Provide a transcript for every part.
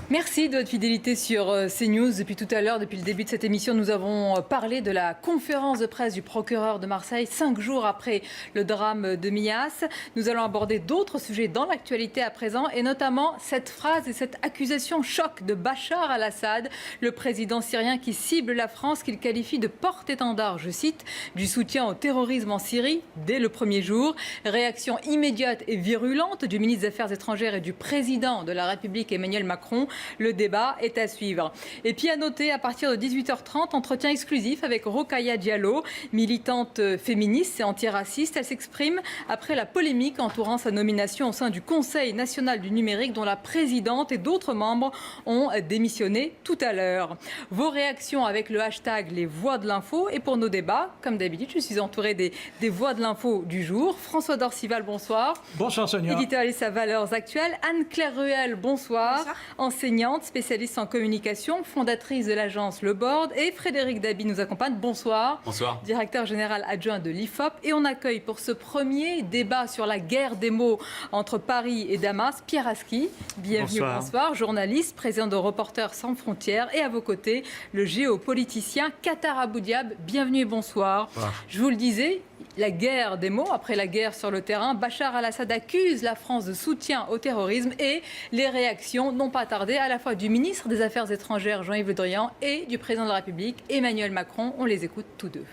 Merci de votre fidélité sur CNews. Depuis tout à l'heure, depuis le début de cette émission, nous avons parlé de la conférence de presse du procureur de Marseille, 5 jours après le drame de Mias. Nous allons aborder d'autres sujets dans l'actualité à présent, et notamment cette phrase et cette accusation choc de Bachar al-Assad, le président syrien qui cible la France, qu'il qualifie de porte-étendard, je cite, du soutien au terrorisme en Syrie dès le premier jour. Réaction immédiate et virulente du ministre des Affaires étrangères et du président de la République, Emmanuel Macron. Le débat est à suivre. Et puis à noter, à partir de 18h30, entretien exclusif avec Rokhaya Diallo, militante féministe et antiraciste. Elle s'exprime après la polémique entourant sa nomination au sein du Conseil national du numérique, dont la présidente et d'autres membres ont démissionné tout à l'heure. Vos réactions avec le hashtag Les Voix de l'Info. Et pour nos débats, comme d'habitude, je suis entourée des Voix de l'Info du jour. François Dorcival, bonsoir. Bonsoir Sonia. Éditorialiste à Valeurs Actuelles. Anne-Claire Ruel, bonsoir. Enseignante, spécialiste en communication, fondatrice de l'agence Le Board. Et Frédéric Dabi nous accompagne. Bonsoir. Bonsoir. Directeur général adjoint de l'IFOP. Et on accueille pour ce premier débat sur la guerre des mots entre Paris et Damas, Pierre Aski. Bienvenue, bonsoir. Journaliste, président de Reporters sans frontières. Et à vos côtés, le géopoliticien Qatar Abou Diab. Bienvenue et bonsoir. Je vous le disais, la guerre des mots, après la guerre sur le terrain, Bachar al-Assad accuse la France de soutien au terrorisme et les réactions n'ont pas tardé à la fois du ministre des Affaires étrangères Jean-Yves Le Drian et du président de la République Emmanuel Macron. On les écoute tous deux.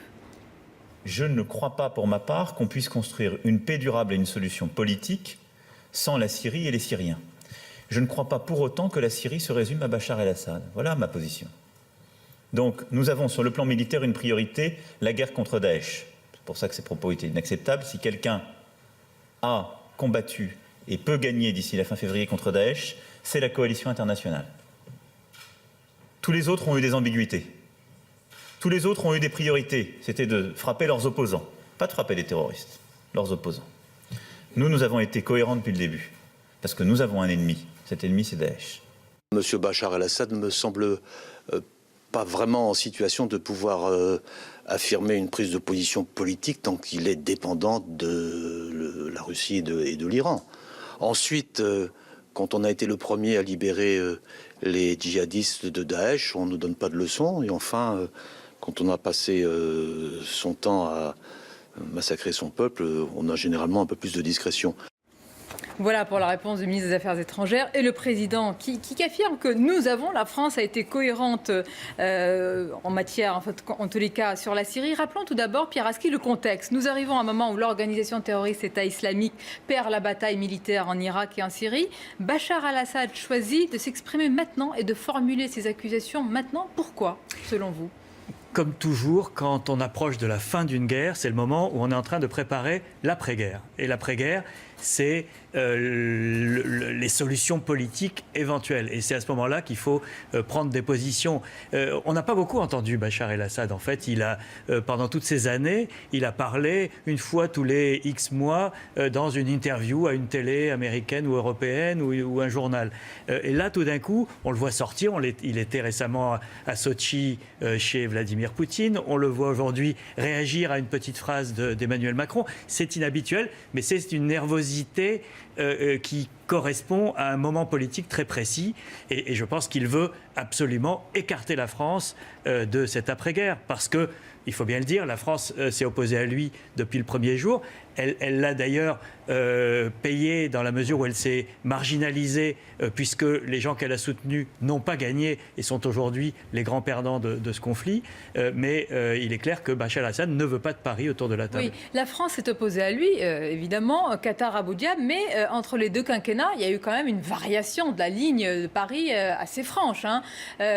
Je ne crois pas pour ma part qu'on puisse construire une paix durable et une solution politique sans la Syrie et les Syriens. Je ne crois pas pour autant que la Syrie se résume à Bachar el-Assad. Voilà ma position. Donc nous avons sur le plan militaire une priorité, la guerre contre Daesh. C'est pour ça que ces propos étaient inacceptables. Si quelqu'un a combattu et peut gagner d'ici la fin février contre Daesh, c'est la coalition internationale. Tous les autres ont eu des ambiguïtés. Tous les autres ont eu des priorités. C'était de frapper leurs opposants, pas de frapper les terroristes, leurs opposants. Nous avons été cohérents depuis le début, parce que nous avons un ennemi. Cet ennemi, c'est Daesh. Monsieur Bachar el-Assad me semble pas vraiment en situation de pouvoir affirmer une prise de position politique tant qu'il est dépendant de la Russie et de l'Iran. Ensuite, quand on a été le premier à libérer les djihadistes de Daesh, on ne nous donne pas de leçons. Et enfin, quand on a passé son temps à massacrer son peuple, on a généralement un peu plus de discrétion. Voilà pour la réponse du ministre des Affaires étrangères et le président qui affirme que la France a été cohérente en matière, en tous les cas, sur la Syrie. Rappelons tout d'abord, Pierre Aski, le contexte. Nous arrivons à un moment où l'organisation terroriste État islamique perd la bataille militaire en Irak et en Syrie. Bachar al-Assad choisit de s'exprimer maintenant et de formuler ses accusations maintenant. Pourquoi, selon vous ? Comme toujours, quand on approche de la fin d'une guerre, c'est le moment où on est en train de préparer l'après-guerre. Et l'après-guerre, c'est les solutions politiques éventuelles. Et c'est à ce moment-là qu'il faut prendre des positions. On n'a pas beaucoup entendu Bachar el-Assad. En fait, pendant toutes ces années, il a parlé une fois tous les X mois dans une interview à une télé américaine ou européenne ou un journal. Et là, tout d'un coup, on le voit sortir. Il était récemment à Sochi chez Vladimir Poutine. On le voit aujourd'hui réagir à une petite phrase d'Emmanuel Macron. C'est inhabituel, mais c'est une nervosité qui correspond à un moment politique très précis. Et je pense qu'il veut absolument écarter la France de cette après-guerre. Parce que, il faut bien le dire, la France s'est opposée à lui depuis le premier jour. Elle l'a d'ailleurs payé dans la mesure où elle s'est marginalisée, puisque les gens qu'elle a soutenus n'ont pas gagné et sont aujourd'hui les grands perdants de ce conflit. Mais il est clair que Bachar el-Assad ne veut pas de Paris autour de la table. Oui, la France s'est opposée à lui, évidemment, Qatar Abou Diab, mais entre les deux quinquennats, il y a eu quand même une variation de la ligne de Paris assez franche.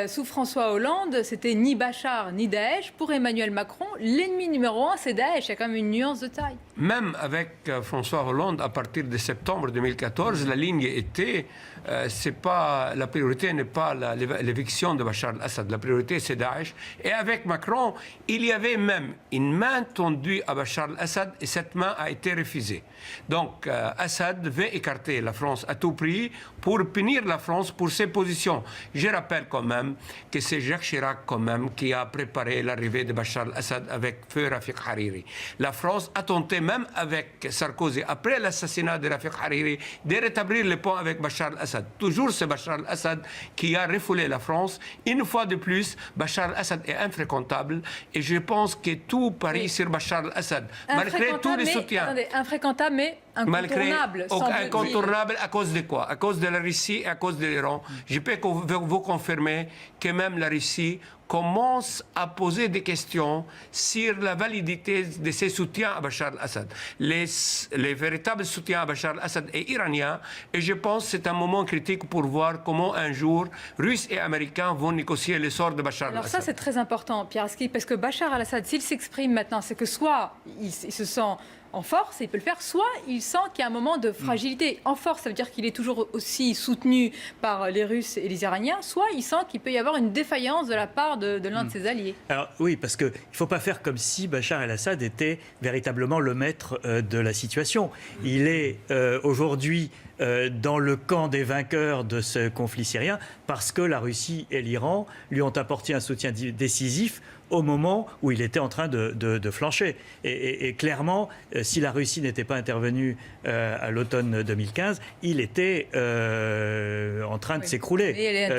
Sous François Hollande, c'était ni Bachar ni Daesh. Pour Emmanuel Macron, l'ennemi numéro un, c'est Daesh. Il y a quand même une nuance de taille. Même avec François Hollande, à partir de septembre 2014, la ligne était, la priorité n'est pas l'éviction de Bachar al-Assad, la priorité c'est Daesh. Et avec Macron, il y avait même une main tendue à Bachar al-Assad et cette main a été refusée. Donc Assad veut écarter la France à tout prix pour punir la France pour ses positions. Je rappelle quand même que c'est Jacques Chirac quand même qui a préparé l'arrivée de Bachar al-Assad avec feu Rafiq Hariri. La France a tenté même avec Sarkozy, après l'assassinat de Rafiq Hariri, de rétablir les ponts avec Bachar al-Assad. Toujours c'est Bachar al-Assad qui a refoulé la France. Une fois de plus, Bachar al-Assad est infréquentable et je pense que tout parie sur Bachar al-Assad. Malgré tous les soutiens. Attendez, infréquentable, mais incontournable. Incontournable à cause de quoi? À cause de la Russie et à cause de l'Iran. Je peux vous confirmer que même la Russie commence à poser des questions sur la validité de ses soutiens à Bachar al-Assad. Les véritables soutiens à Bachar al-Assad est iranien et je pense que c'est un moment critique pour voir comment un jour Russes et Américains vont négocier le sort de Bachar al-Assad. Alors ça c'est très important, Pierre Aski, parce que Bachar al-Assad, s'il s'exprime maintenant, c'est que soit il se sent en force, et il peut le faire, soit il sent qu'il y a un moment de fragilité. En force, ça veut dire qu'il est toujours aussi soutenu par les Russes et les Iraniens, soit il sent qu'il peut y avoir une défaillance de la part de l'un de ses alliés. Alors oui, parce qu'il ne faut pas faire comme si Bachar el-Assad était véritablement le maître de la situation. Il est aujourd'hui dans le camp des vainqueurs de ce conflit syrien parce que la Russie et l'Iran lui ont apporté un soutien décisif au moment où il était en train de flancher. Et clairement, si la Russie n'était pas intervenue à l'automne 2015, il était en train de s'écrouler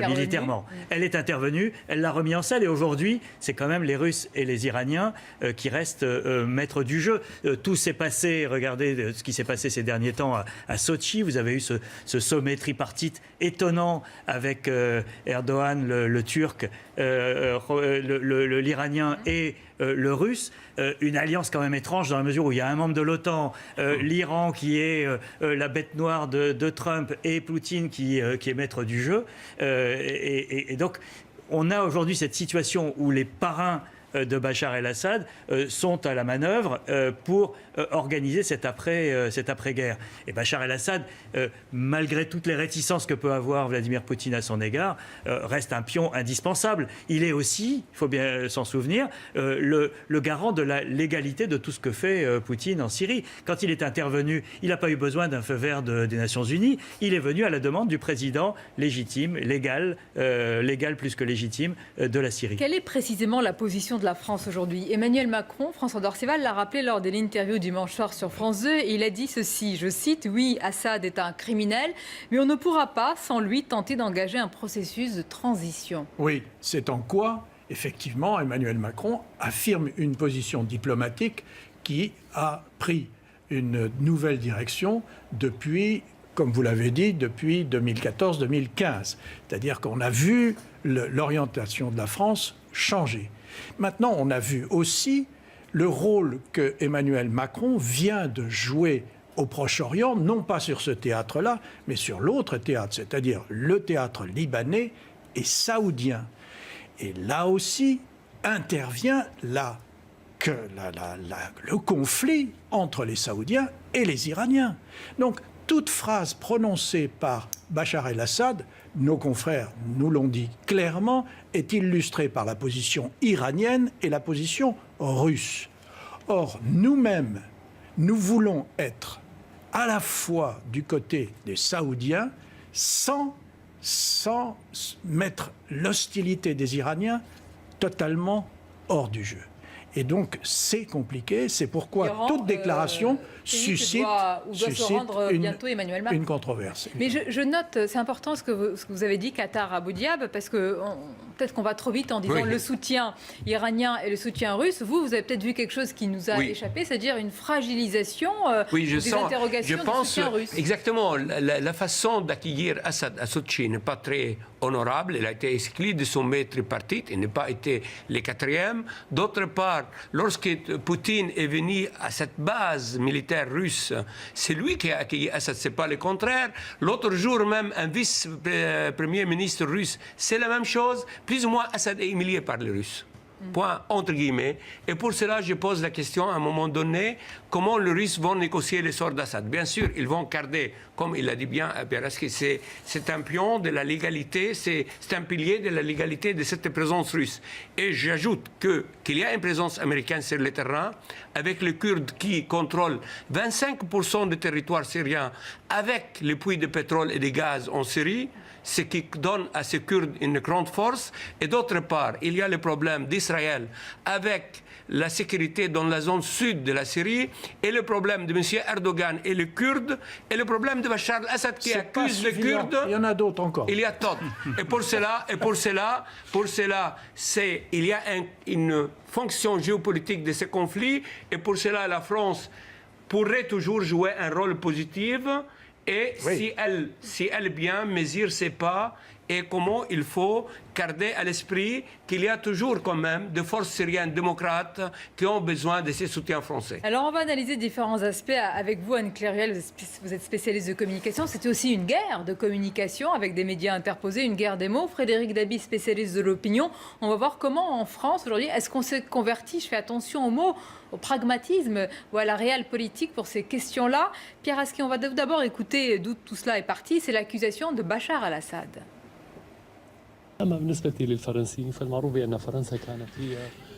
militairement. Elle est intervenue, elle l'a remis en selle. Et aujourd'hui, c'est quand même les Russes et les Iraniens qui restent maîtres du jeu. Tout s'est passé, regardez ce qui s'est passé ces derniers temps à Sochi. Vous avez eu ce sommet tripartite étonnant avec Erdogan, le Turc, l'Iranien et le Russe, une alliance quand même étrange dans la mesure où il y a un membre de l'OTAN, l'Iran qui est la bête noire de Trump et Poutine qui est maître du jeu. Et donc, on a aujourd'hui cette situation où les parrains de Bachar el-Assad sont à la manœuvre pour organiser cette après-guerre. Et Bachar el-Assad, malgré toutes les réticences que peut avoir Vladimir Poutine à son égard, reste un pion indispensable. Il est aussi, il faut bien s'en souvenir, le garant de la légalité de tout ce que fait Poutine en Syrie. Quand il est intervenu, il n'a pas eu besoin d'un feu vert des Nations Unies. Il est venu à la demande du président légitime, légal plus que légitime, de la Syrie. Quelle est précisément la position de la France aujourd'hui? Emmanuel Macron, François Dorceval l'a rappelé lors de l'interview dimanche soir sur France 2, et il a dit ceci, je cite, « Oui, Assad est un criminel, mais on ne pourra pas, sans lui, tenter d'engager un processus de transition. » Oui, c'est en quoi, effectivement, Emmanuel Macron affirme une position diplomatique qui a pris une nouvelle direction depuis, comme vous l'avez dit, depuis 2014-2015. C'est-à-dire qu'on a vu l'orientation de la France changer. Maintenant, on a vu aussi le rôle que Emmanuel Macron vient de jouer au Proche-Orient, non pas sur ce théâtre-là, mais sur l'autre théâtre, c'est-à-dire le théâtre libanais et saoudien. Et là aussi intervient le conflit entre les Saoudiens et les Iraniens. Donc, toute phrase prononcée par Bachar el-Assad, nos confrères nous l'ont dit clairement, est illustrée par la position iranienne et la position russe. Or, nous-mêmes, nous voulons être à la fois du côté des Saoudiens sans mettre l'hostilité des Iraniens totalement hors du jeu. Et donc, c'est compliqué. C'est pourquoi toute déclaration suscite une controverse. Mais je note, c'est important ce que vous avez dit, Qatar Abu Dhabi, parce que peut-être qu'on va trop vite en disant le soutien iranien et le soutien russe. Vous avez peut-être vu quelque chose qui nous a échappé, c'est-à-dire une fragilisation des interrogations du soutien russe. Exactement. La façon d'accueillir Assad à Sochi n'est pas très honorable. Il a été exclu de son maître tripartite. Il n'a pas été le quatrième. D'autre part, lorsque Poutine est venu à cette base militaire russe, c'est lui qui a accueilli Assad, ce n'est pas le contraire. L'autre jour même, un vice-premier ministre russe, c'est la même chose. Plus ou moins, Assad est humilié par les Russes. Point, entre guillemets. Et pour cela, je pose la question à un moment donné, comment les Russes vont négocier le sort d'Assad? Bien sûr, ils vont garder, comme il l'a dit bien, c'est un pion de la légalité, c'est un pilier de la légalité de cette présence russe. Et j'ajoute qu'il y a une présence américaine sur le terrain, avec les Kurdes qui contrôlent 25% du territoire syrien, avec les puits de pétrole et de gaz en Syrie. ce qui donne à ces Kurdes une grande force. Et d'autre part, il y a le problème d'Israël avec la sécurité dans la zone sud de la Syrie, et le problème de M. Erdogan et les Kurdes, et le problème de Bachar al-Assad qui accuse les Kurdes. Il y en a d'autres encore. Il y a d'autres. Et pour cela, il y a une fonction géopolitique de ces conflits, et pour cela, la France pourrait toujours jouer un rôle positif, et Oui. si elle bien mesure ses pas, et comment il faut garder à l'esprit qu'il y a toujours quand même des forces syriennes démocrates qui ont besoin de ces soutiens français. Alors on va analyser différents aspects avec vous, Anne-Claire Ruel, vous êtes spécialiste de communication. C'était aussi une guerre de communication avec des médias interposés, une guerre des mots. Frédéric Dabi, spécialiste de l'opinion. On va voir comment en France aujourd'hui, est-ce qu'on s'est converti, je fais attention aux mots, au pragmatisme ou à la réelle politique pour ces questions-là. Pierre Aski, on va d'abord écouter d'où tout cela est parti. C'est l'accusation de Bachar al-Assad.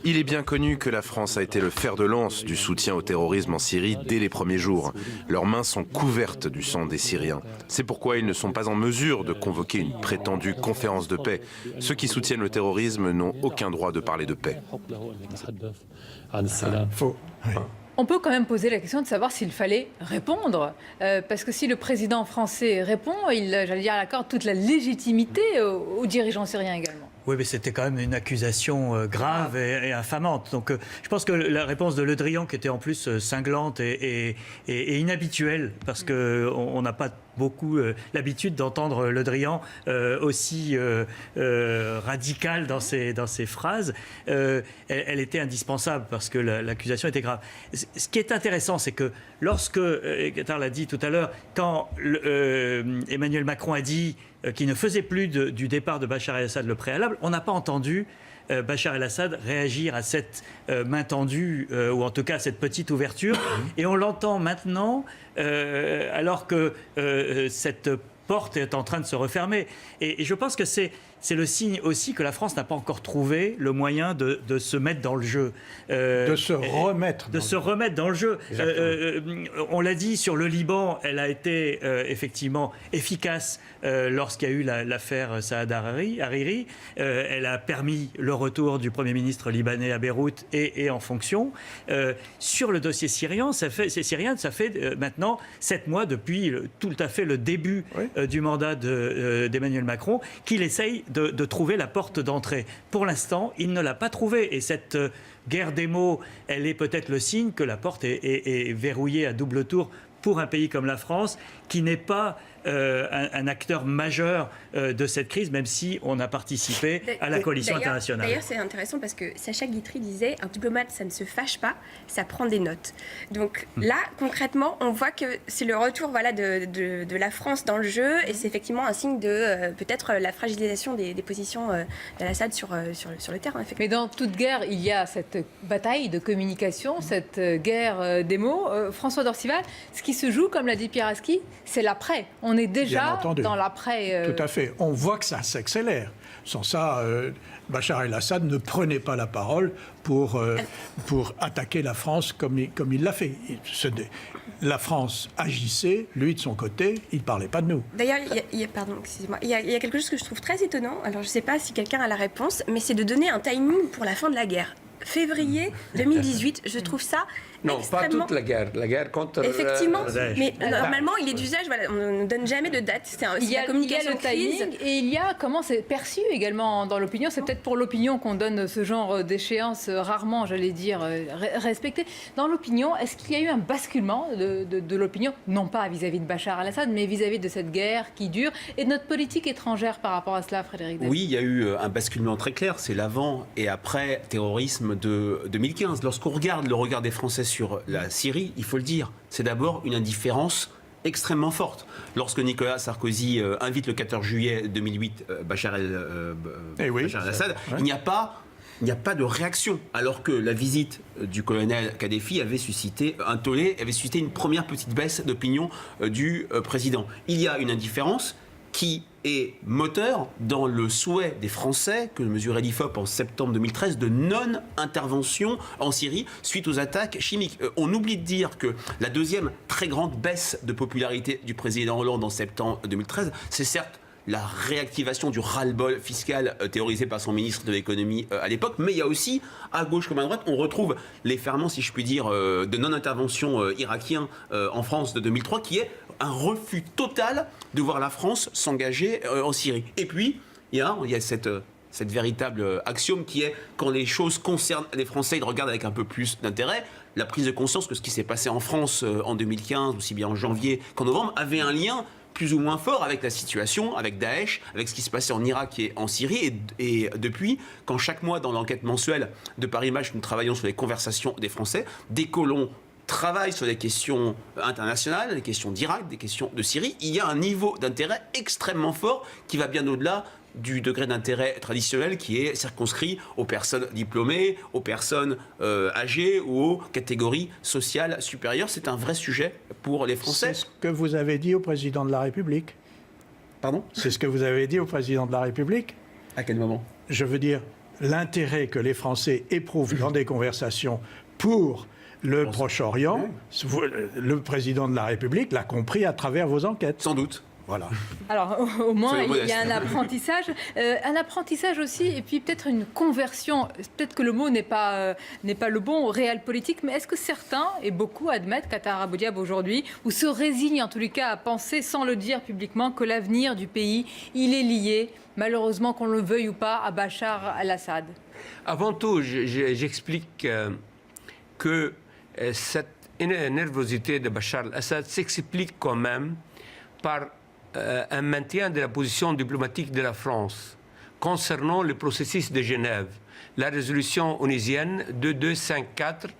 Il est bien connu que la France a été le fer de lance du soutien au terrorisme en Syrie dès les premiers jours. Leurs mains sont couvertes du sang des Syriens. C'est pourquoi ils ne sont pas en mesure de convoquer une prétendue conférence de paix. Ceux qui soutiennent le terrorisme n'ont aucun droit de parler de paix. Faux. Oui. On peut quand même poser la question de savoir s'il fallait répondre. Parce que si le président français répond, il, j'allais dire, accorde toute la légitimité aux dirigeants syriens également. Oui, mais c'était quand même une accusation grave et infamante. Donc je pense que la réponse de Le Drian, qui était en plus cinglante et inhabituelle, parce qu'on n'a pas beaucoup l'habitude d'entendre Le Drian aussi radical dans ses phrases, elle était indispensable parce que l'accusation était grave. Ce qui est intéressant, c'est que lorsque, Qatar l'a dit tout à l'heure, quand Emmanuel Macron a dit qu'il ne faisait plus du départ de Bachar el-Assad le préalable, on n'a pas entendu Bachar el-Assad réagir à cette main tendue, ou en tout cas à cette petite ouverture. Et on l'entend maintenant, alors que cette porte est en train de se refermer. Et je pense que c'est le signe aussi que la France n'a pas encore trouvé le moyen de se mettre dans le jeu. De se remettre dans le jeu. On l'a dit, sur le Liban, elle a été effectivement efficace lorsqu'il y a eu l'affaire Saad Hariri. Elle a permis le retour du Premier ministre libanais à Beyrouth et en fonction. Sur le dossier syrien, ça fait maintenant 7 mois depuis tout à fait le début du mandat d'Emmanuel Macron qu'il essaye de trouver la porte d'entrée. Pour l'instant, il ne l'a pas trouvée. Et cette guerre des mots, elle est peut-être le signe que la porte est verrouillée à double tour pour un pays comme la France, qui n'est pas un acteur majeur de cette crise, même si on a participé à la coalition internationale. D'ailleurs, c'est intéressant parce que Sacha Guitry disait « Un diplomate, ça ne se fâche pas, ça prend des notes ». Donc là, concrètement, on voit que c'est le retour de la France dans le jeu, et c'est effectivement un signe de peut-être la fragilisation des positions d'Al-Assad sur le terrain. Mais dans toute guerre, il y a cette bataille de communication, cette guerre des mots. François Dorcival, ce qui se joue, comme l'a dit Pierre Aski, c'est l'après. On est déjà dans l'après. Tout à fait. On voit que ça s'accélère. Sans ça, Bachar el-Assad ne prenait pas la parole pour attaquer la France comme il l'a fait. La France agissait, lui de son côté, il ne parlait pas de nous. D'ailleurs, il y a quelque chose que je trouve très étonnant. Alors, je ne sais pas si quelqu'un a la réponse, mais c'est de donner un timing pour la fin de la guerre. Février 2018, je trouve ça non, extrêmement... pas toute la guerre contre... Effectivement, mais normalement, il est d'usage, voilà, on ne donne jamais de date, il y a le timing, et il y a comment c'est perçu également dans l'opinion. C'est peut-être pour l'opinion qu'on donne ce genre d'échéance rarement, j'allais dire, respectée. Dans l'opinion, est-ce qu'il y a eu un basculement de l'opinion, non pas vis-à-vis de Bachar al-Assad, mais vis-à-vis de cette guerre qui dure, et de notre politique étrangère par rapport à cela, Frédéric Dabi? Oui, il y a eu un basculement très clair, c'est l'avant et après terrorisme de 2015. Lorsqu'on regarde le regard des Français sur la Syrie, il faut le dire, c'est d'abord une indifférence extrêmement forte. Lorsque Nicolas Sarkozy invite le 14 juillet 2008 Bachar el-Assad, il n'y a pas de réaction, alors que la visite du colonel Kadhafi avait suscité un tollé, avait suscité une première petite baisse d'opinion du président. Il y a une indifférence qui est moteur dans le souhait des Français, que mesurait l'IFOP en septembre 2013, de non-intervention en Syrie suite aux attaques chimiques. On oublie de dire que la deuxième très grande baisse de popularité du président Hollande en septembre 2013, c'est certes la réactivation du ras-le-bol fiscal théorisé par son ministre de l'économie à l'époque, mais il y a aussi, à gauche comme à droite, on retrouve les ferments, si je puis dire, de non-intervention irakien en France de 2003, qui est un refus total de voir la France s'engager en Syrie. Et puis, il y a cette véritable axiome qui est, quand les choses concernent les Français, ils regardent avec un peu plus d'intérêt. La prise de conscience que ce qui s'est passé en France en 2015, aussi bien en janvier qu'en novembre, avait un lien plus ou moins fort avec la situation, avec Daesh, avec ce qui se passait en Irak et en Syrie. Et depuis, quand chaque mois, dans l'enquête mensuelle de Paris Match, nous travaillons sur les conversations des Français, dès que l'on travaille sur les questions internationales, les questions d'Irak, des questions de Syrie, il y a un niveau d'intérêt extrêmement fort qui va bien au-delà du degré d'intérêt traditionnel qui est circonscrit aux personnes diplômées, aux personnes âgées ou aux catégories sociales supérieures. C'est un vrai sujet pour les Français. C'est ce que vous avez dit au président de la République. Pardon ? C'est ce que vous avez dit au président de la République. À quel moment ? Je veux dire, l'intérêt que les Français éprouvent dans des conversations pour le Proche-Orient, le président de la République l'a compris à travers vos enquêtes. Sans doute. Voilà. Alors, au moins, il y a un apprentissage aussi, et puis peut-être une conversion. Peut-être que le mot n'est pas le bon, réel politique, mais est-ce que certains, et beaucoup, admettent qu'Attar Abou Diab aujourd'hui, ou se résignent en tous les cas à penser, sans le dire publiquement, que l'avenir du pays, il est lié, malheureusement qu'on le veuille ou pas, à Bachar al-Assad? Avant tout, j'explique que cette nervosité de Bachar al-Assad s'explique quand même par un maintien de la position diplomatique de la France concernant le processus de Genève, la résolution onusienne 2254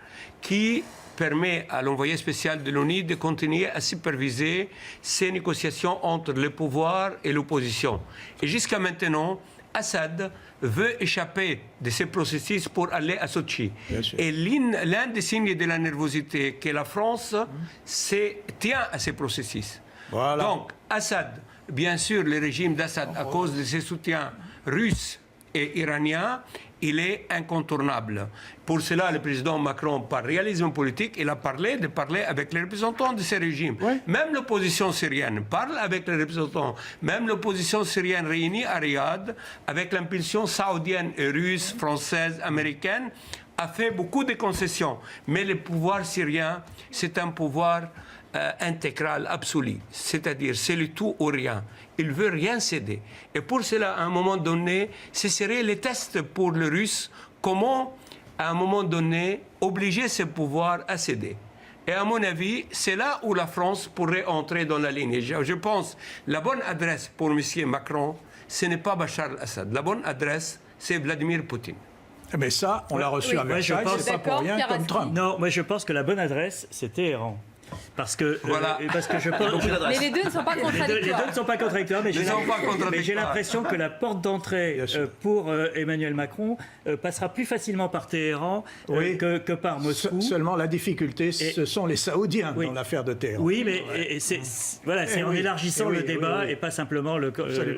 qui permet à l'envoyé spécial de l'ONU de continuer à superviser ces négociations entre le pouvoir et l'opposition. Et jusqu'à maintenant, Assad veut échapper de ces processus pour aller à Sochi. Et l'un des signes de la nervosité que la France tient à ces processus. Voilà. Donc, Assad, bien sûr, le régime d'Assad, à cause de ses soutiens russes et iraniens, il est incontournable. Pour cela, le président Macron, par réalisme politique, il a parlé avec les représentants de ces régimes. Oui. Même l'opposition syrienne parle avec les représentants. Même l'opposition syrienne réunie à Riyad, avec l'impulsion saoudienne et russe, française, américaine, a fait beaucoup de concessions. Mais le pouvoir syrien, c'est un pouvoir intégral, absolu. C'est-à-dire, c'est le tout ou rien. Il ne veut rien céder. Et pour cela, à un moment donné, ce serait les tests pour le Russe, comment, à un moment donné, obliger ce pouvoir à céder. Et à mon avis, c'est là où la France pourrait entrer dans la ligne. Je pense que la bonne adresse pour M. Macron, ce n'est pas Bachar al-Assad. La bonne adresse, c'est Vladimir Poutine. Mais ça, on l'a reçu à Versailles, c'est pas pour rien comme Trump. Non, moi je pense que la bonne adresse, c'est Téhéran. Parce que, voilà. parce que je pense... Mais les deux ne sont pas contradictoires. Les deux ne sont pas contradictoires, mais j'ai l'impression que la porte d'entrée pour Emmanuel Macron passera plus facilement par Téhéran que par Moscou. Seulement la difficulté, ce sont les Saoudiens dans l'affaire de Téhéran. Oui, mais c'est en élargissant le débat et pas simplement le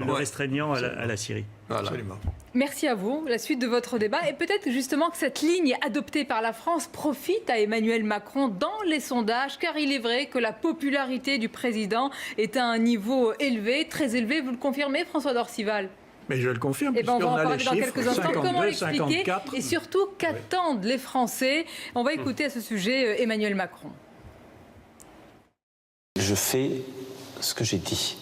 restreignant à la Syrie. Voilà. Absolument. Merci à vous. La suite de votre débat. Et peut-être justement que cette ligne adoptée par la France profite à Emmanuel Macron dans les sondages, car il est vrai que la popularité du président est à un niveau élevé, très élevé. Vous le confirmez, François d'Orcival? Mais je le confirme, on va en a les parler dans chiffres, quelques instants. 52, Comment l'expliquer 54. Et surtout, qu'attendent les Français? On va écouter à ce sujet Emmanuel Macron. Je fais ce que j'ai dit.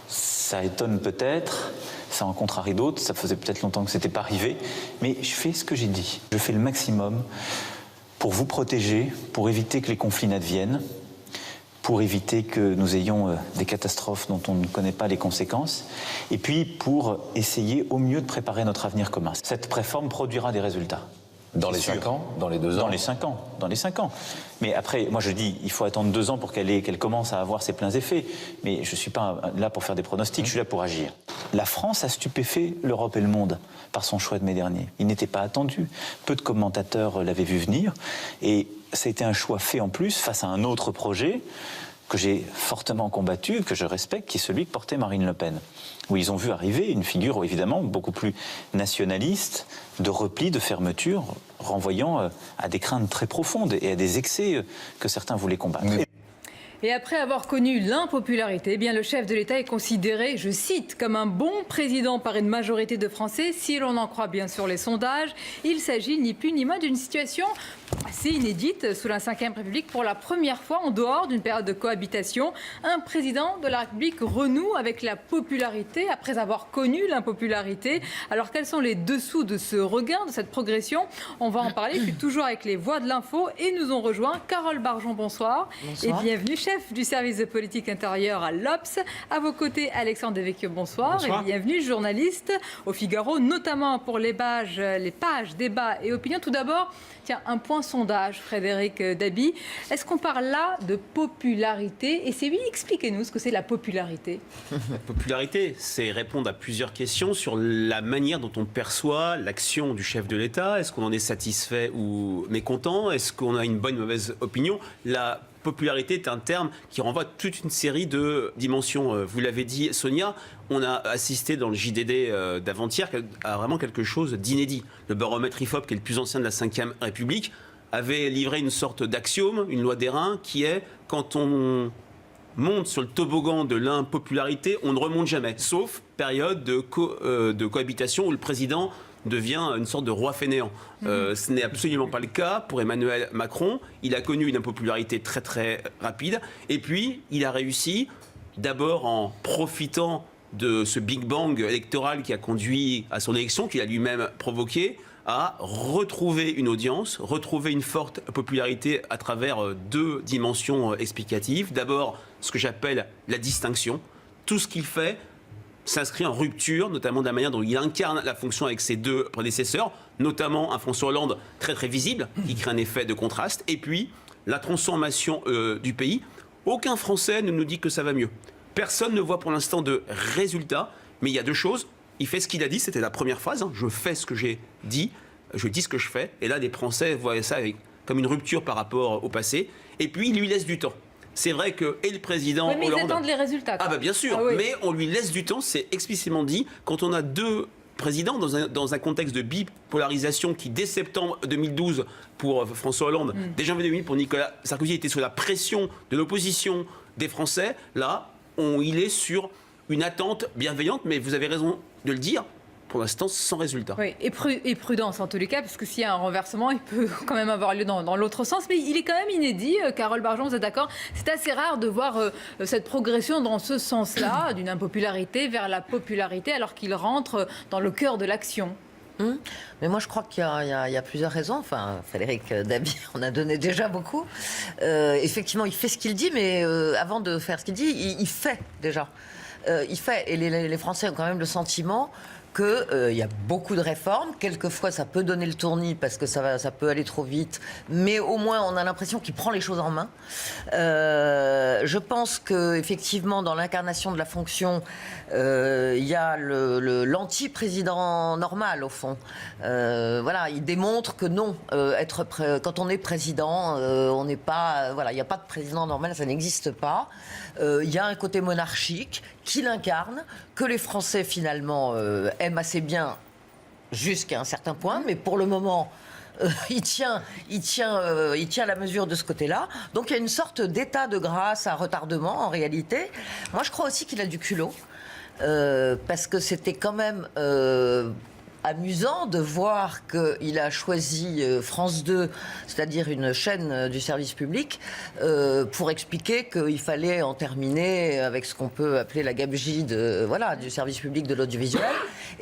Ça étonne peut-être, ça en contrarie d'autres, ça faisait peut-être longtemps que ce n'était pas arrivé, mais je fais ce que j'ai dit. Je fais le maximum pour vous protéger, pour éviter que les conflits n'adviennent, pour éviter que nous ayons des catastrophes dont on ne connaît pas les conséquences, et puis pour essayer au mieux de préparer notre avenir commun. Cette réforme produira des résultats. Dans les 5 ans? Dans les 2 ans? Dans les 5 ans. Dans les 5 ans. Mais après, moi je dis, il faut attendre 2 ans pour qu'elle commence à avoir ses pleins effets. Mais je ne suis pas là pour faire des pronostics, je suis là pour agir. La France a stupéfait l'Europe et le monde par son choix de mai dernier. Il n'était pas attendu. Peu de commentateurs l'avaient vu venir. Et ça a été un choix fait en plus face à un autre projet que j'ai fortement combattu, que je respecte, qui est celui que portait Marine Le Pen, où ils ont vu arriver une figure évidemment beaucoup plus nationaliste, de repli, de fermeture, renvoyant à des craintes très profondes et à des excès que certains voulaient combattre. Et après avoir connu l'impopularité, eh bien le chef de l'État est considéré, je cite, comme un bon président par une majorité de Français, si l'on en croit bien sûr les sondages. Il s'agit ni plus ni moins d'une situation assez inédite sous la Ve République. Pour la première fois, en dehors d'une période de cohabitation, un président de la République renoue avec la popularité après avoir connu l'impopularité. Alors quels sont les dessous de ce regain, de cette progression? On va en parler. Je suis toujours avec les voix de l'info et nous ont rejoint Carole Barjon, bonsoir. Bonsoir. Et bienvenue, chef du service de politique intérieure à l'Obs. À vos côtés, Alexandre Devecchio, bonsoir. Bonsoir. Et bienvenue, journaliste au Figaro, notamment pour les pages débats et opinions. Tout d'abord, tiens, un point sondage, Frédéric Dabi. Est-ce qu'on parle là de popularité? Et c'est lui, expliquez-nous ce que c'est la popularité. La popularité, c'est répondre à plusieurs questions sur la manière dont on perçoit l'action du chef de l'État. Est-ce qu'on en est satisfait ou mécontent? Est-ce qu'on a une bonne ou mauvaise opinion? La popularité est un terme qui renvoie à toute une série de dimensions. Vous l'avez dit, Sonia, on a assisté dans le JDD d'avant-hier à vraiment quelque chose d'inédit. Le baromètre IFOP, qui est le plus ancien de la Ve République, avait livré une sorte d'axiome, une loi d'airain, qui est quand on monte sur le toboggan de l'impopularité, on ne remonte jamais, sauf période de cohabitation où le président devient une sorte de roi fainéant. Ce n'est absolument pas le cas pour Emmanuel Macron. Il a connu une impopularité très très rapide. Et puis, il a réussi, d'abord en profitant de ce Big Bang électoral qui a conduit à son élection, qu'il a lui-même provoqué, à retrouver une audience, retrouver une forte popularité à travers deux dimensions explicatives. D'abord, ce que j'appelle la distinction. Tout ce qu'il fait s'inscrit en rupture, notamment de la manière dont il incarne la fonction avec ses deux prédécesseurs, notamment un François Hollande très très visible, qui crée un effet de contraste, et puis la transformation du pays. Aucun Français ne nous dit que ça va mieux. Personne ne voit pour l'instant de résultats, mais il y a deux choses. Il fait ce qu'il a dit, c'était la première phrase, je fais ce que j'ai dit, je dis ce que je fais, et là les Français voient ça comme une rupture par rapport au passé, et puis il lui laisse du temps. C'est vrai que le président mais Hollande... ils attendent les résultats. Ah bah bien sûr, Ah oui. mais on lui laisse du temps, c'est explicitement dit. Quand on a deux présidents dans un contexte de bipolarisation qui, dès septembre 2012, pour François Hollande, dès janvier 2000, pour Nicolas Sarkozy, était sous la pression de l'opposition des Français, là, il est sur une attente bienveillante, mais vous avez raison de le dire, pour l'instant sans résultat. Oui, et prudence en tous les cas, parce que s'il y a un renversement, il peut quand même avoir lieu dans l'autre sens. Mais il est quand même inédit, Carole Barjon, vous êtes d'accord? C'est assez rare de voir cette progression dans ce sens-là, d'une impopularité vers la popularité, alors qu'il rentre dans le cœur de l'action. Mais moi, je crois qu'il y a plusieurs raisons. Enfin, Frédéric Dabi en a donné déjà beaucoup. Effectivement, il fait ce qu'il dit, mais avant de faire ce qu'il dit, il fait déjà. Il fait. Et les Français ont quand même le sentiment qu'il y a beaucoup de réformes. Quelquefois, ça peut donner le tournis parce que ça peut aller trop vite. Mais au moins, on a l'impression qu'il prend les choses en main. Je pense qu'effectivement, dans l'incarnation de la fonction, il y a l'anti-président normal, au fond. Voilà, il démontre que non, quand on est président, on n'est pas... voilà, il n'y a pas de président normal, ça n'existe pas. Il y a un côté monarchique qu'il incarne, que les Français, finalement, aiment assez bien jusqu'à un certain point, mais pour le moment... il tient la mesure de ce côté-là. Donc il y a une sorte d'état de grâce à retardement, en réalité. Moi, je crois aussi qu'il a du culot, parce que c'était quand même amusant de voir qu'il a choisi France 2, c'est-à-dire une chaîne du service public, pour expliquer qu'il fallait en terminer avec ce qu'on peut appeler la gabegie du service public de l'audiovisuel.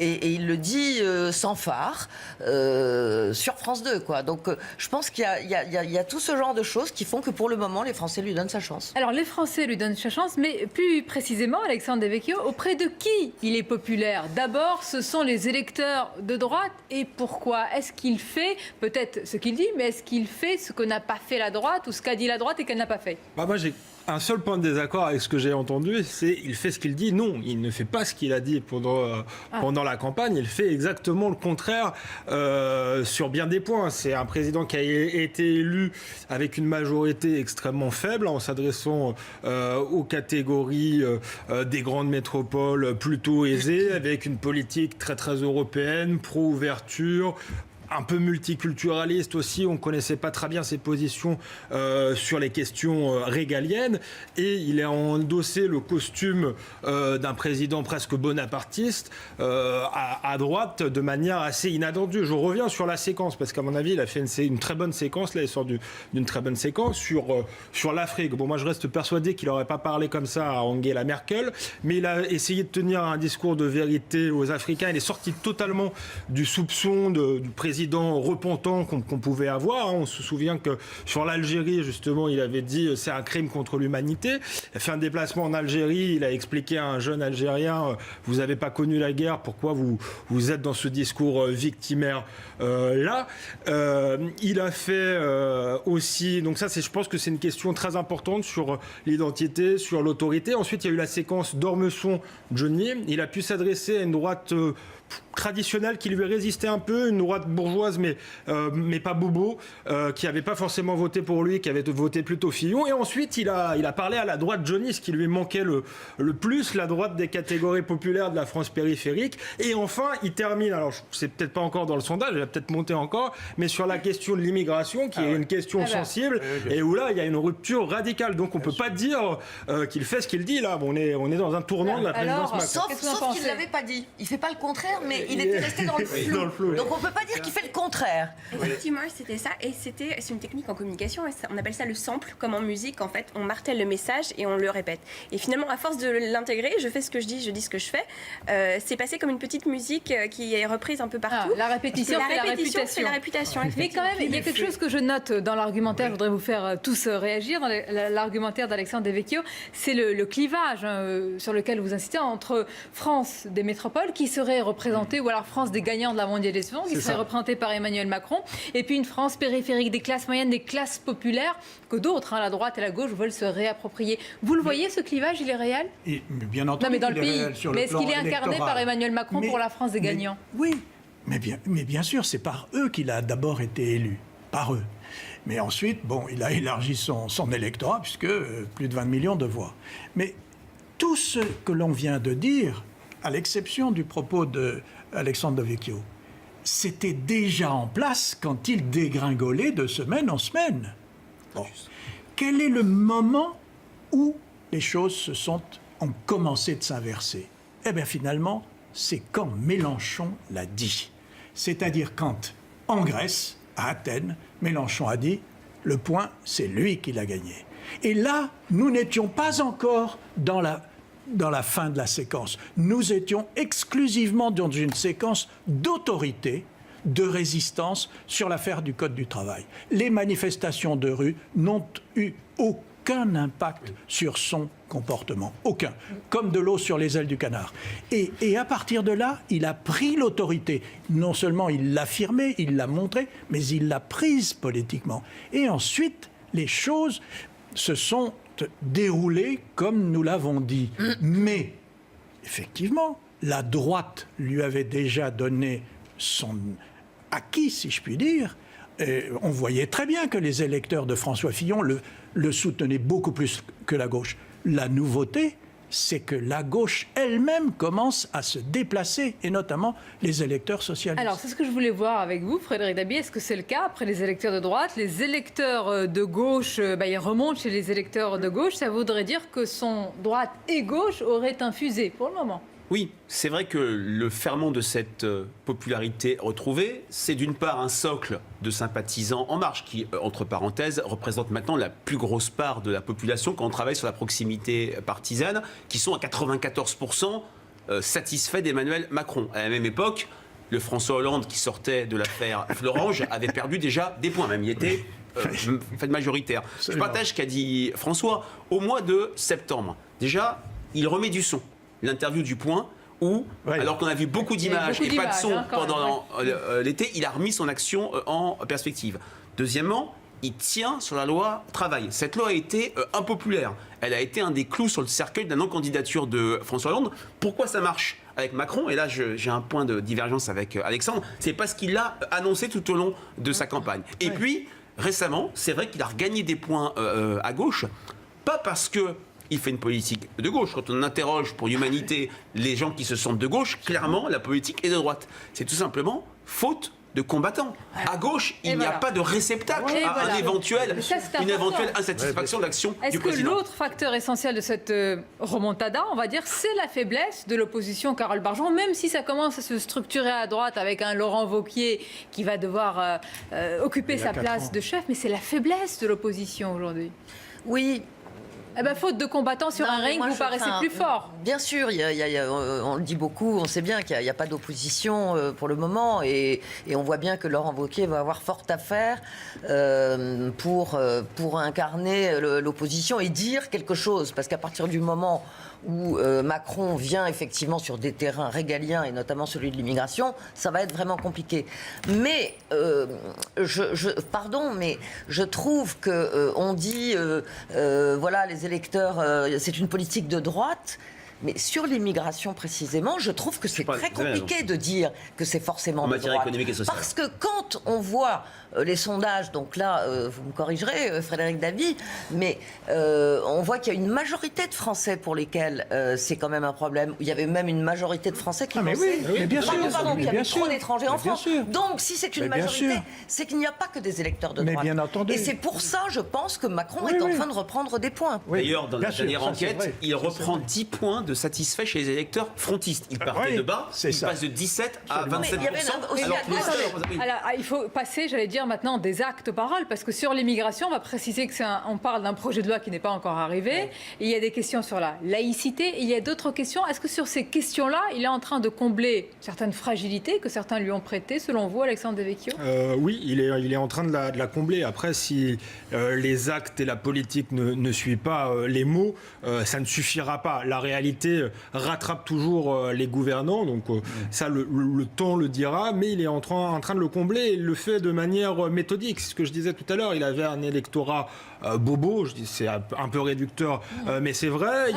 Et il le dit sans phare sur France 2, quoi. Donc je pense qu'il y a tout ce genre de choses qui font que pour le moment, les Français lui donnent sa chance. Alors les Français lui donnent sa chance, mais plus précisément, Alexandre Devecchio, auprès de qui il est populaire? D'abord, ce sont les électeurs de droite. Et pourquoi? Est-ce qu'il fait peut-être ce qu'il dit, mais est-ce qu'il fait ce que n'a pas fait la droite ou ce qu'a dit la droite et qu'elle n'a pas fait? Moi, j'ai un seul point de désaccord avec ce que j'ai entendu, c'est il fait ce qu'il dit. Non, il ne fait pas ce qu'il a dit pendant la campagne. Il fait exactement le contraire sur bien des points. C'est un président qui a été élu avec une majorité extrêmement faible en s'adressant aux catégories des grandes métropoles plutôt aisées, avec une politique très très européenne, pro-ouverture, un peu multiculturaliste aussi. On ne connaissait pas très bien ses positions sur les questions régaliennes. Et il a endossé le costume d'un président presque bonapartiste à droite de manière assez inattendue. Je reviens sur la séquence, parce qu'à mon avis, il a fait une très bonne séquence. Là, il sort d'une très bonne séquence sur l'Afrique. Bon, moi, je reste persuadé qu'il n'aurait pas parlé comme ça à Angela Merkel, mais il a essayé de tenir un discours de vérité aux Africains. Il est sorti totalement du soupçon du président repentant qu'on pouvait avoir. On se souvient que sur l'Algérie, justement, il avait dit c'est un crime contre l'humanité. Il a fait un déplacement en Algérie. Il a expliqué à un jeune Algérien vous n'avez pas connu la guerre, pourquoi vous êtes dans ce discours victimaire là. Il a fait aussi, donc ça, je pense que c'est une question très importante sur l'identité, sur l'autorité. Ensuite, il y a eu la séquence d'Ormesson-Johnny. Il a pu s'adresser à une droite traditionnelle qui lui résistait un peu, une droite bourgeoise mais pas bobo, qui n'avait pas forcément voté pour lui, qui avait voté plutôt Fillon. Et ensuite il a parlé à la droite Johnny, ce qui lui manquait le plus, la droite des catégories populaires de la France périphérique. Et enfin il termine, alors c'est peut-être pas encore dans le sondage, il va peut-être monter encore, mais sur la question de l'immigration, qui est une question sensible, et où là il y a une rupture radicale. Donc on peut pas dire qu'il fait ce qu'il dit là. On est dans un tournant de la présidence Macron. Sauf qu'il l'avait pas dit. Il fait pas le contraire, mais il était resté dans le flou. Donc on peut pas dire qu'il fait le contraire. Effectivement, c'était ça. Et c'est une technique en communication. On appelle ça le sample, comme en musique. En fait, on martèle le message et on le répète. Et finalement, à force de l'intégrer, je fais ce que je dis ce que je fais. C'est passé comme une petite musique qui est reprise un peu partout. La répétition fait la réputation. Mais quand même, il y a quelque chose que je note dans l'argumentaire. Je voudrais vous faire tous réagir dans l'argumentaire d'Alexandre Devecchio. C'est le clivage sur lequel vous insistez entre France des métropoles qui serait représentée, ou alors France des gagnants de la mondialisation qui serait représentée par Emmanuel Macron, et puis une France périphérique des classes moyennes, des classes populaires que d'autres, la droite et la gauche, veulent se réapproprier. Vous le voyez, ce clivage, il est réel? Bien entendu. Non, mais dans le pays. Mais est-ce qu'il est incarné par Emmanuel Macron pour la France des gagnants? Oui, mais bien sûr, c'est par eux qu'il a d'abord été élu. Par eux. Mais ensuite, il a élargi son électorat, puisque plus de 20 millions de voix. Mais tout ce que l'on vient de dire, à l'exception du propos d'Alexandre Devecchio, c'était déjà en place quand il dégringolait de semaine en semaine. Quel est le moment où les choses ont commencé de s'inverser? Eh bien, finalement, c'est quand Mélenchon l'a dit. C'est-à-dire quand, en Grèce, à Athènes, Mélenchon a dit « le point, c'est lui qui l'a gagné ». Et là, nous n'étions pas encore dans la fin de la séquence. Nous étions exclusivement dans une séquence d'autorité, de résistance sur l'affaire du Code du travail. Les manifestations de rue n'ont eu aucun impact sur son comportement. Aucun. Comme de l'eau sur les ailes du canard. Et à partir de là, il a pris l'autorité. Non seulement il l'a affirmée, il l'a montrée, mais il l'a prise politiquement. Et ensuite, les choses se sont déroulées comme nous l'avons dit. Mais, effectivement, la droite lui avait déjà donné son acquis, si je puis dire. Et on voyait très bien que les électeurs de François Fillon le soutenaient beaucoup plus que la gauche. La nouveauté, c'est que la gauche elle-même commence à se déplacer, et notamment les électeurs socialistes. Alors, c'est ce que je voulais voir avec vous, Frédéric Dabi. Est-ce que c'est le cas après les électeurs de droite? Les électeurs de gauche, ils remontent chez les électeurs de gauche. Ça voudrait dire que son droite et gauche auraient infusé pour le moment. Oui, c'est vrai que le ferment de cette popularité retrouvée, c'est d'une part un socle de sympathisants En Marche qui, entre parenthèses, représente maintenant la plus grosse part de la population quand on travaille sur la proximité partisane, qui sont à 94% satisfaits d'Emmanuel Macron. À la même époque, le François Hollande qui sortait de l'affaire Florange avait perdu déjà des points, même il était fait majoritaire. Je partage ce qu'a dit François. Au mois de septembre, déjà, il remet du son. L'interview du Point, où, alors qu'on a vu beaucoup d'images et pas de son pendant l'été, il a remis son action en perspective. Deuxièmement, il tient sur la loi travail. Cette loi a été impopulaire. Elle a été un des clous sur le cercueil de la non-candidature de François Hollande. Pourquoi ça marche avec Macron? Et là, j'ai un point de divergence avec Alexandre. C'est parce qu'il l'a annoncé tout au long de sa campagne. Et puis, récemment, c'est vrai qu'il a regagné des points à gauche, pas parce que il fait une politique de gauche. Quand on interroge pour l'humanité les gens qui se sentent de gauche, clairement, la politique est de droite. C'est tout simplement faute de combattants. À gauche, il n'y a pas de réceptacle à une éventuelle insatisfaction de l'action du président. Est-ce que l'autre facteur essentiel de cette remontada, on va dire, c'est la faiblesse de l'opposition Carole Barjot, même si ça commence à se structurer à droite avec un Laurent Wauquiez qui va devoir occuper sa place de chef, mais c'est la faiblesse de l'opposition aujourd'hui. Oui. Eh ben, faute de combattants sur un ring, vous paraissez plus fort. Bien sûr, on le dit beaucoup, on sait bien qu'il n'y a pas d'opposition pour le moment et on voit bien que Laurent Wauquiez va avoir fort à faire pour incarner l'opposition et dire quelque chose. Parce qu'à partir du moment où Macron vient effectivement sur des terrains régaliens et notamment celui de l'immigration, ça va être vraiment compliqué. Mais, pardon, mais je trouve qu'on dit, voilà, les électeurs, c'est une politique de droite. Mais sur l'immigration précisément, je trouve que c'est très compliqué de dire que c'est forcément de droite. En matière économique et sociale. Parce que quand on voit les sondages, donc là, vous me corrigerez, Frédéric Davy, mais on voit qu'il y a une majorité de Français pour lesquels c'est quand même un problème. Il y avait même une majorité de Français qui pensaient qu'il y avait trop d'étrangers en France. Donc, si c'est une majorité, c'est qu'il n'y a pas que des électeurs de droite. Bien entendu. Et c'est pour ça, je pense, que Macron est en train de reprendre des points. D'ailleurs, dans la dernière enquête, il reprend 10 points de satisfait chez les électeurs frontistes. Il partait de bas, il passe de 17 à 27%. Alors, il faut passer, j'allais dire, maintenant des actes paroles, parce que sur l'immigration, on va préciser qu'on parle d'un projet de loi qui n'est pas encore arrivé. Il y a des questions sur la laïcité, et il y a d'autres questions. Est-ce que sur ces questions-là, il est en train de combler certaines fragilités que certains lui ont prêtées, selon vous, Alexandre Devecchio ? Oui, il est en train de la combler. Après, si les actes et la politique ne suivent pas les mots, ça ne suffira pas. La réalité rattrape toujours les gouvernants, donc ça le temps le dira, mais il est en train de le combler et il le fait de manière méthodique. C'est ce que je disais tout à l'heure, il avait un électorat bobo, je dis c'est un peu réducteur, mais c'est vrai,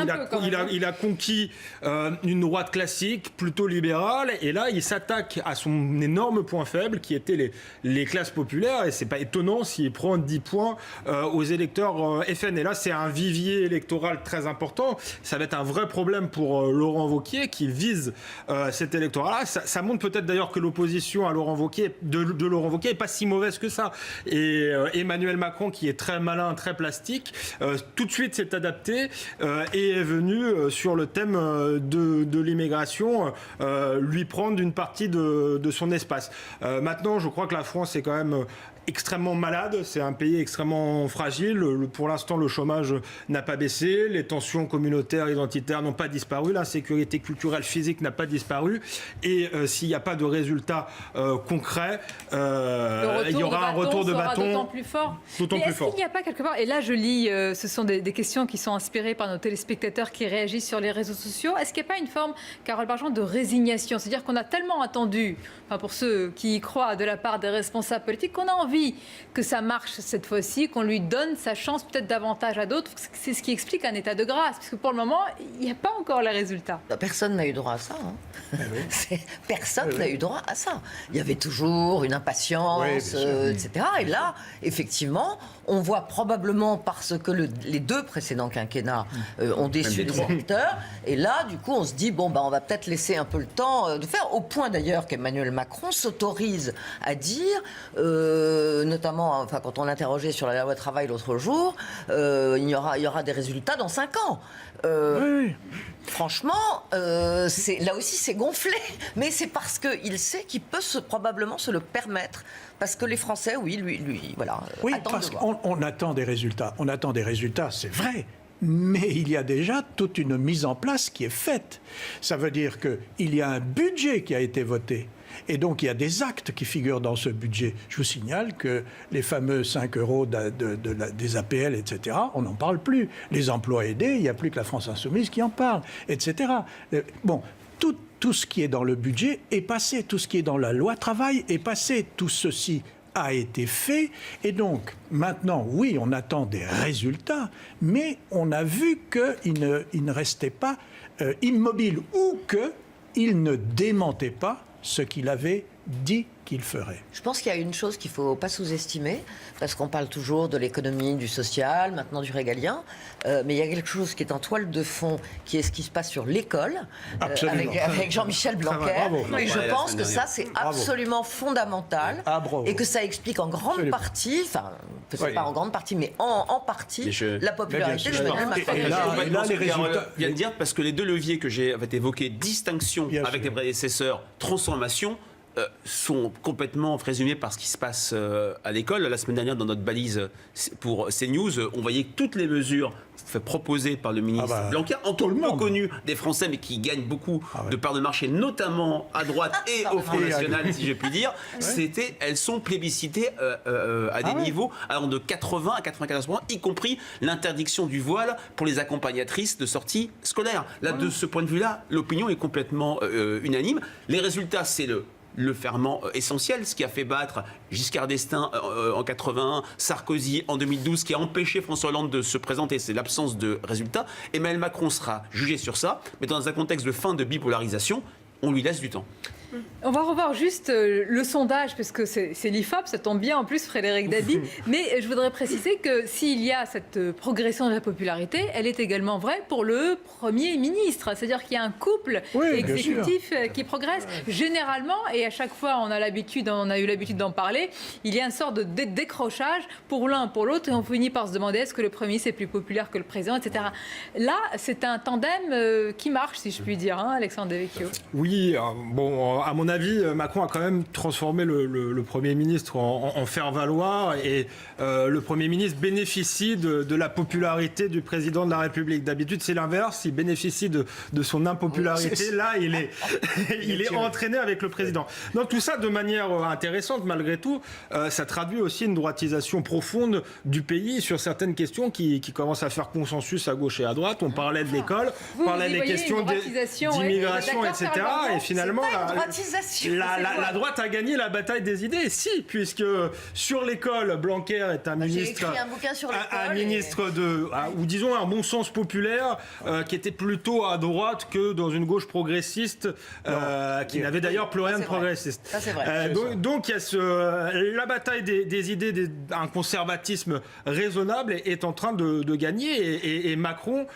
il a conquis une droite classique, plutôt libérale, et là il s'attaque à son énorme point faible qui était les classes populaires, et c'est pas étonnant s'il prend 10 points aux électeurs FN. Et là c'est un vivier électoral très important, ça va être un vrai problème pour Laurent Wauquiez qui vise cet électorat-là. Ça montre peut-être d'ailleurs que l'opposition à Laurent Wauquiez, de Laurent Wauquiez n'est pas si mauvaise que ça. Et Emmanuel Macron, qui est très malin, très plastique, tout de suite s'est adapté et est venu sur le thème de l'immigration lui prendre une partie de son espace. Maintenant, je crois que la France est quand même extrêmement malade, c'est un pays extrêmement fragile. Pour l'instant, le chômage n'a pas baissé, les tensions communautaires, identitaires n'ont pas disparu, l'insécurité culturelle, physique n'a pas disparu. Et s'il n'y a pas de résultats concrets, il y aura un retour de bâton d'autant plus fort. Est-ce qu'il n'y a pas quelque part, et là je lis, ce sont des questions qui sont inspirées par nos téléspectateurs qui réagissent sur les réseaux sociaux, est-ce qu'il n'y a pas une forme, Carole Barjot, de résignation ? C'est-à-dire qu'on a tellement attendu, pour ceux qui y croient, de la part des responsables politiques, qu'on a envie que ça marche cette fois-ci, qu'on lui donne sa chance peut-être davantage à d'autres. C'est ce qui explique un état de grâce, parce que pour le moment, il n'y a pas encore les résultats. Personne n'a eu droit à ça. Personne n'a eu droit à ça. Il y avait toujours une impatience, etc. Et là, effectivement, on voit probablement parce que les deux précédents quinquennats ont déçu les électeurs. Et là, du coup, on se dit, on va peut-être laisser un peu le temps de faire. Au point d'ailleurs qu'Emmanuel Macron s'autorise à dire, notamment quand on l'interrogeait sur la loi travail l'autre jour, il y aura des résultats dans 5 ans. Franchement, là aussi c'est gonflé, mais c'est parce qu'il sait qu'il peut probablement se le permettre, parce que les Français, attendent parce qu'on attend des résultats. On attend des résultats, c'est vrai. Mais il y a déjà toute une mise en place qui est faite. Ça veut dire qu'il y a un budget qui a été voté. Et donc, il y a des actes qui figurent dans ce budget. Je vous signale que les fameux 5 € des APL, etc., on n'en parle plus. Les emplois aidés, il n'y a plus que la France Insoumise qui en parle, etc. Bon, tout ce qui est dans le budget est passé. Tout ce qui est dans la loi travail est passé. Tout ceci a été fait. Et donc, maintenant, oui, on attend des résultats, mais on a vu qu'il ne restait pas immobile ou qu'il ne démentait pas ce qu'il avait dit qu'il ferait. Je pense qu'il y a une chose qu'il ne faut pas sous-estimer, parce qu'on parle toujours de l'économie, du social, maintenant du régalien, mais il y a quelque chose qui est en toile de fond, qui est ce qui se passe sur l'école, avec Jean-Michel Blanquer. Et je pense que ça, c'est absolument fondamental, et que ça explique en grande partie, enfin, peut-être pas en grande partie, mais en partie, la popularité de Emmanuel Macron. Et là, les résultats vient de dire, parce que les deux leviers que j'ai évoqués, distinction avec les prédécesseurs, transformation, sont complètement présumés par ce qui se passe à l'école. La semaine dernière, dans notre balise pour CNews, on voyait que toutes les mesures proposées par le ministre Blanquer, encore peu connu des Français, mais qui gagnent beaucoup de parts de marché, notamment à droite et au Front National, si je puis dire, elles sont plébiscitées à des niveaux allant de 80 à 94%, y compris l'interdiction du voile pour les accompagnatrices de sortie scolaire. Là, de ce point de vue-là, l'opinion est complètement unanime. Les résultats, c'est le ferment essentiel, ce qui a fait battre Giscard d'Estaing en 81, Sarkozy en 2012, qui a empêché François Hollande de se présenter, c'est l'absence de résultats. Emmanuel Macron sera jugé sur ça, mais dans un contexte de fin de bipolarisation, on lui laisse du temps. On va revoir juste le sondage, parce que c'est l'IFOP, ça tombe bien en plus, Frédéric Dabi. Mais je voudrais préciser que s'il y a cette progression de la popularité, elle est également vraie pour le Premier ministre. C'est-à-dire qu'il y a un couple exécutif qui progresse. Généralement, et à chaque fois on a eu l'habitude d'en parler, il y a une sorte de décrochage pour l'un, pour l'autre, et on finit par se demander est-ce que le Premier ministre est plus populaire que le président, etc. Là, c'est un tandem qui marche, si je puis dire, hein, Alexandre Devecchio. Oui, bon, à mon avis, Macron a quand même transformé le Premier ministre en faire-valoir, et le Premier ministre bénéficie de la popularité du président de la République. D'habitude, c'est l'inverse, il bénéficie de son impopularité. Là, il est entraîné avec le président. Donc tout ça, de manière intéressante, malgré tout, ça traduit aussi une droitisation profonde du pays sur certaines questions qui commencent à faire consensus à gauche et à droite. On parlait de l'école, on parlait des questions d'immigration, etc. Et finalement, la droite a gagné la bataille des idées. Si, puisque sur l'école, Blanquer est un ministre... J'ai écrit un bouquin sur l'école. Un ministre ou disons un bon sens populaire qui était plutôt à droite que dans une gauche progressiste qui n'avait d'ailleurs plus rien de progressiste. Ça, c'est vrai. Donc il y a la bataille des idées, un conservatisme raisonnable est en train de gagner, et Macron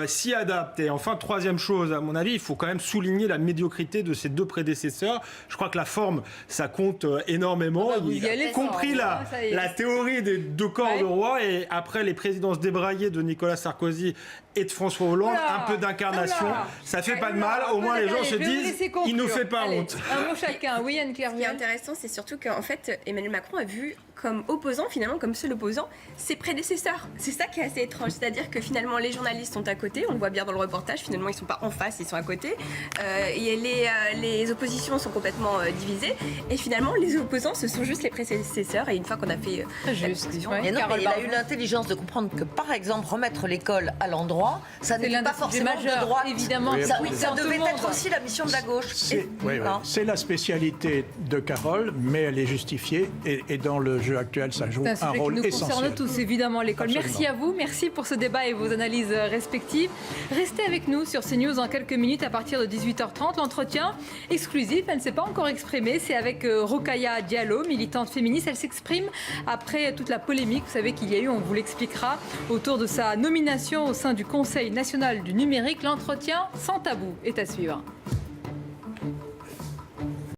s'y adapte. Et enfin, troisième chose, à mon avis, il faut quand même souligner la médiocrité de ses deux prédécesseurs. Je crois que la forme, ça compte énormément. Il a compris la théorie des deux corps de roi, et après les présidences débraillées de Nicolas Sarkozy et de François Hollande, un peu d'incarnation, ça fait pas de mal. Au moins, les gens se disent, il ne fait pas honte. Un mot chacun. Oui, Anne-Claire. Ce qui est intéressant, c'est surtout qu'en fait, Emmanuel Macron a vu comme opposant, finalement, comme seul opposant, ses prédécesseurs. C'est ça qui est assez étrange. C'est-à-dire que finalement, les journalistes sont à côté. On le voit bien dans le reportage. Finalement, ils ne sont pas en face, ils sont à côté. Et les oppositions sont complètement divisées. Et finalement, les opposants, ce sont juste les prédécesseurs. Et une fois qu'on a fait la discussion... Mais non, mais il a eu l'intelligence de comprendre que, par exemple, remettre l'école à l'endroit, ça n'est pas forcément de droite. Évidemment. Ça devait être aussi la mission de la gauche. C'est la spécialité de Carole, mais elle est justifiée, et dans le jeu actuel, ça joue un rôle essentiel. Ça nous concerne tous, évidemment, l'école. Merci à vous, merci pour ce débat et vos analyses respectives. Restez avec nous sur CNews dans quelques minutes à partir de 18h30. L'entretien exclusif, elle ne s'est pas encore exprimée, c'est avec Rokhaya Diallo, militante féministe. Elle s'exprime après toute la polémique, vous savez qu'il y a eu, on vous l'expliquera, autour de sa nomination au sein du Conseil national du numérique. L'entretien sans tabou est à suivre.